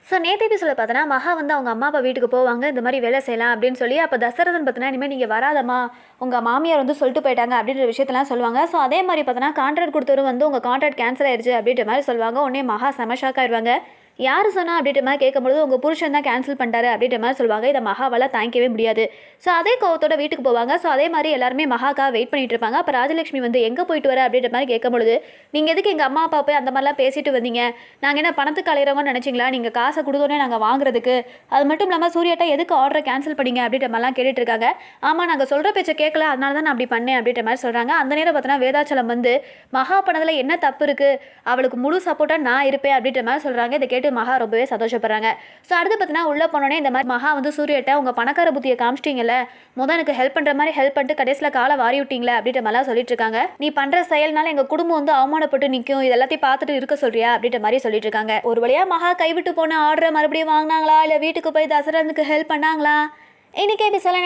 So நேற்று எபிசோட பார்த்தோன்னா மகா வந்து அவங்க அம்மா அப்பா வீட்டுக்கு போவாங்க, இந்த மாதிரி வேலை செய்யலாம் அப்படின்னு சொல்லி. அப்போ தசரதன் பார்த்தோன்னா இனிமேல் நீங்கள் வராதம்மா, உங்கள் மாமியார் வந்து சொல்லிட்டு போயிட்டாங்க அப்படின்ற விஷயத்தெல்லாம் சொல்லுவாங்க. ஸோ அதே மாதிரி பார்த்தோன்னா கான்ட்ராக்ட் கொடுத்தவரும் வந்து உங்கள் கான்ட்ராக்ட் கேன்சல் ஆயிடுச்சு அப்படின்ற மாதிரி சொல்லுவாங்க. உடனே மகா செம ஷாக் ஆயிடுவாங்க. யார் சொன்னா அப்படின்ற மாதிரி கேட்கும்போது உங்கள் புருஷன் தான் கேன்சல் பண்ணிட்டாரு அப்படின்ற மாதிரி சொல்லுவாங்க. இதை மகாவால் தாங்கிக்கவே முடியாது. ஸோ அதே கோவத்தோட வீட்டுக்கு போவாங்க. ஸோ அதே மாதிரி எல்லாருமே மகாக்காக வெயிட் பண்ணிட்டு இருப்பாங்க. அப்போ ராஜலட்சுமி வந்து எங்கே போயிட்டு வர அப்படின்ற மாதிரி கேட்கும்பொழுது, நீங்கள் எதுக்கு எங்கள் அம்மா அப்பா போய் அந்த மாதிரிலாம் பேசிட்டு வந்தீங்க, நாங்கள் என்ன பணத்துக்கு அலையிறவங்கன்னு நினச்சிங்களா, நீங்கள் காசை கொடுத்தோன்னே நாங்கள் வாங்குறதுக்கு, அது மட்டும் இல்லாமல் சூர்யாட்டா எதுக்கு ஆர்டரை கேன்சல் பண்ணிங்க அப்படின்ற மாதிரிலாம் கேட்டுட்டு இருக்காங்க. ஆமாம், நாங்கள் சொல்கிற பேச்சை கேட்கல, அதனால தான் நான் அப்படி பண்ணேன் அப்படின்ற மாதிரி சொல்கிறாங்க. அந்த நேரம் பார்த்தோன்னா வேதாச்சலம் வந்து மகா பண்ணதில் என்ன தப்பு இருக்குது, அவளுக்கு முழு சப்போர்ட்டாக நான் இருப்பேன் அப்படின்ற மாதிரி சொல்கிறாங்க. இதை கேட்டு மகா ரொம்பவே சந்தோஷப்படுறாங்க. ஸோ அடுத்து பார்த்தீங்கன்னா உள்ளே போனோடனே இந்த மாதிரி மகா வந்து சூர்யாட்ட உங்கள் பணக்கார புத்தியை காமிச்சிட்டிங்கல்ல, முதல் எனக்கு ஹெல்ப் பண்ணுற மாதிரி ஹெல்ப் பண்ணிட்டு கடைசியில் காலை வாரி விட்டீங்களே அப்படின்ற மாதிரிலாம் சொல்லிட்டு இருக்காங்க. நீ பண்ணுற செயல்னால எங்கள் குடும்பம் வந்து அவமானப்பட்டு நிற்கும், இது எல்லாத்தையும் பார்த்துட்டு இருக்க சொல்றியா அப்படின்ற மாதிரி சொல்லிட்டு இருக்காங்க. ஒரு வழியாக மகா கைவிட்டு போன ஆர்டரை மறுபடியும் வாங்கினாங்களா, இல்லை வீட்டுக்கு போய் தசரனுக்கு ஹெல்ப் பண்ணாங்களா, இன்றைக்கி எபிசோட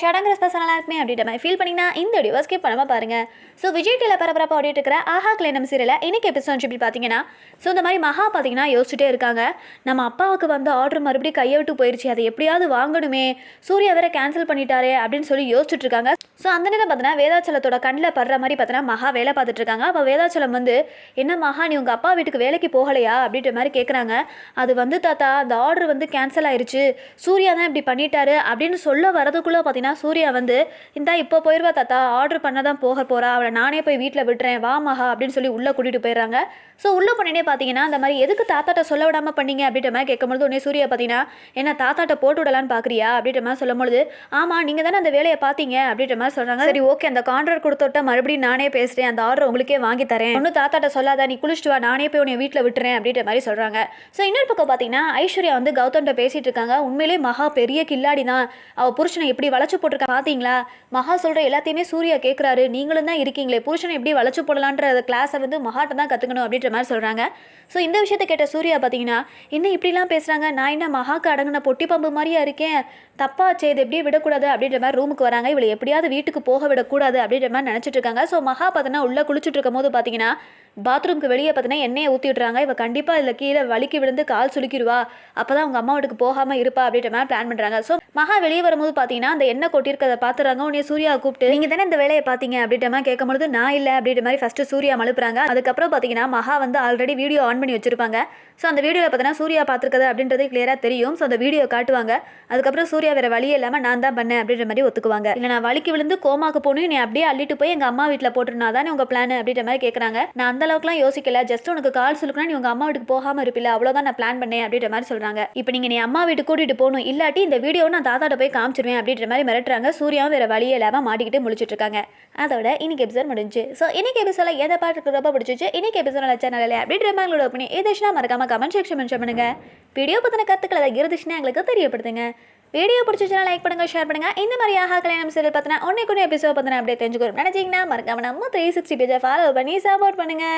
ஷடங்கிற ஸ்பெஷலாக இருக்குமே அப்படின்ற மாதிரி ஃபீல் பண்ணிங்கன்னா இந்த வீடியோவை ஸ்கிப் பண்ணாமல் பாருங்கள். ஸோ விஜய் டிவியில் பரபரப்பாக ஓடிட்டு இருக்கிற ஆஹா கல்யாணம் சீரியலில் இன்றைக்கி எபிசோட் எப்படி பார்த்தீங்கன்னா, ஸோ இந்த மாதிரி மகா பார்த்தீங்கன்னா யோசிச்சுட்டே இருக்காங்க. நம்ம அப்பாவுக்கு வந்து ஆர்டர் மறுபடியும் கையை விட்டு போயிடுச்சு, அதை எப்படியாவது வாங்கணுமே, சூர்யா வேற கேன்சல் பண்ணிட்டாரே அப்படின்னு சொல்லி யோசிச்சுட்டு இருக்காங்க. ஸோ அந்த நேரம் பார்த்தீங்கன்னா வேதாச்சலத்தோட கண்ணில் படுற மாதிரி பார்த்தீங்கன்னா மகா வேலை பார்த்துட்டு இருக்காங்க. அப்போ வேதாச்சலம் வந்து என்ன மகா நீ உங்கள் அப்பா வீட்டுக்கு வேலைக்கு போகலையா அப்படின்ற மாதிரி கேட்குறாங்க. அது வந்து தாத்தா அந்த ஆர்டர் வந்து கேன்சல் ஆயிடுச்சு, சூர்யா தான் இப்படி பண்ணிட்டாரு அப்படின்னு சொல்ல வரதுக்குள்ளே பார்த்தீங்கன்னா சூர்யா வந்து இந்தா இப்போ போயிடுவா தாத்தா, ஆர்டர் பண்ண தான் போகிறா, அவளை நானே போய் வீட்டில் விட்டுறேன் வா மகா அப்படின்னு சொல்லி உள்ளே கூட்டிகிட்டு போயிடுறாங்க. ஸோ உள்ளே பண்ணினே பார்த்தீங்கன்னா அந்த மாதிரி எதுக்கு தாத்தாட்ட சொல்ல விடாமல் பண்ணீங்க அப்படின்ற மாதிரி கேட்கும்போது உடனே சூர்யா பார்த்தீங்கன்னா என்ன தாத்தாட்ட போட்டு விடலான்னு பார்க்குறியா அப்படின்ற மாதிரி சொல்லும்போது, ஆமாம் நீங்கள் தானே அந்த வேலையை பார்த்தீங்க அப்படின்ற மாதிரி சொல்கிறாங்க. சரி ஓகே, அந்த கான்ட்ராக்ட் கொடுத்துட்ட மறுபடியும் நானே பேசுகிறேன், அந்த ஆர்டர் உங்களுக்கே வாங்கி தரேன், ஒன்றும் தாத்தாட்ட சொல்லாத, நீ குளிச்சுட்டு வா, நானே போய் உன்னை வீட்டில் விட்டுறேன் அப்படின்ற மாதிரி சொல்கிறாங்க. ஸோ இன்னொரு பக்கம் பார்த்தீங்கன்னா ஐஸ்வர்யா வந்து கௌதம்கிட்ட பேசிகிட்டு இருக்காங்க. உண்மையிலே மகா பெரிய கில்லாடி தான், அவள் புருஷனை எப்படி வளைச்சு போட்டிருக்கா பார்த்தீங்களா, மகா சொல்கிற எல்லாத்தையுமே சூர்யா கேட்குறாரு, நீங்களும் தான் இருக்கீங்களே, புருஷனை எப்படி வளைச்சு போடலான்ற கிளாஸை வந்து மகாட்ட தான் கற்றுக்கணும் அப்படின்ற மாதிரி சொல்கிறாங்க. ஸோ இந்த விஷயத்தை கேட்ட சூர்யா பார்த்தீங்கன்னா என்ன இப்படிலாம் பேசுகிறாங்க, நான் என்ன மகாக்கு அடங்கின பொட்டி பம்பு மாதிரியா இருக்கேன், தப்பாச்சே, இது எப்படியே விடக்கூடாது அப்படின்ற மாதிரி ரூமுக்கு வராங்க. இவளை எப்படியாவது வீட்டுக்கு போக விடக்கூடாது அப்படின்ற மாதிரி நினச்சிட்டு இருக்காங்க. ஸோ மகா பார்த்தீங்கன்னா உள்ளே குளிச்சுட்டு இருக்கும் போது பார்த்தீங்கன்னா பாத்ரூம்க்கு வெளியே பார்த்தீங்கன்னா எண்ணெயை ஊற்றி விட்றாங்க. இவள் கண்டிப்பாக இதில் கீழே வலிக்கு விழுந்து கால் சுலுக்கிடுவா, அப்போ தான் அவங்க அம்மா வீட்டுக்கு போகாமல் இருப்பா அப்படின்ற மாதிரி பிளான் பண்ணுறாங்க. ஸோ மகா வெளியே வரும்போது பார்த்தீங்கன்னா அந்த எண்ணெய் கொட்டியிருக்கதை பார்த்துறாங்க. உடனே சூர்யா கூப்பிட்டு நீங்கள் தானே இந்த வேலையை பார்த்தீங்க அப்படின்ற மாதிரி கேட்கும்போது நான் இல்லை அப்படின்ற மாதிரி ஃபஸ்ட்டு சூர்யா மழுப்புறாங்க. அதுக்கப்புறம் பார்த்தீங்கன்னா மகா வந்து ஆல்ரெடி வீடியோ ஆன் பண்ணி வச்சிருப்பாங்க. ஸோ அந்த வீடியோவில் பார்த்தீங்கன்னா சூர்யா பார்த்துருக்கது அப்படின்றது கிளியராக தெரியும். ஸோ அந்த வீடியோ காட்டுவாங்க. அதுக்கப்புறம் சூர்யா வேறு வழியே இல்லாமல் நான் தான் பண்ணேன் அப்படின்ற மாதிரி ஒத்துக்குவாங்க. இல்லை நான் வலிக்கு விழுந்து கோமாக்கு போகணும், நீ அப்படியே அள்ளிட்டு போய் எங்கள் அம்மா வீட்டில் போட்டுருந்தா தானே உங்கள் பிளான் அப்படின்ற மாதிரி கேட்குறாங்க. நான் அந்த அளவுக்குலாம் யோசிக்கல, ஜஸ்ட் உனக்கு கால் சொல்லுக்குன்னா நீ உங்கள் அம்மா வீட்டுக்கு போகாமல் இருப்பில்ல, அவ்வளோதான் நான் பிளான் பண்ணேன் அப்படின்ற மாதிரி சொல்கிறாங்க. இப்போ நீங்கள் நீ அம்மா வீட்டுக்கு கூட்டிகிட்டு போகணும், இல்லாட்டி இந்த வீடியோ நான் தாத்தாட்ட போய் காமிச்சிருவேன் அப்படின்ற மாதிரி மிரட்டுறாங்க. சூர்யாவும் வேறு வழியே இல்லாமல் மாட்டிக்கிட்டு முழிச்சிட்டு இருக்காங்க. அதோட இன்னைக்கு எபிசோட் முடிஞ்சு. ஸோ இன்னைக்கு எபிசோட எதை பாட்டு ரொம்ப பிடிச்சிச்சு, இன்னைக்கு எபிசோட சேனலில் அப்படின்ற மாதிரி உங்களோட ஒப்பீனியன் எதாச்சுன்னா மறக்காம கமெண்ட் செக்ஷன் மென்ஷன் பண்ணுங்க. வீடியோ பற்றின கருத்துக்களை ஏதாவது இருந்துச்சுன்னா எங்களுக்கு தெரியப்படுத்துங்க. வீடியோ பிடிச்சிச்சுன்னா லைக் பண்ணுங்க, ஷேர் பண்ணுங்க. இந்த மாதிரி ஆஹா கல்யாணம் சீரியல் பார்த்தினா ஒன்றைக்கு எபிசோட் பார்த்தினா அப்படியே தெரிஞ்சுக்கணும் நினைச்சிங்கன்னா மறக்காம நம்ம 360 பேஜை ஃபாலோ பண்ணி சப்போர்ட் பண்ணுங்க.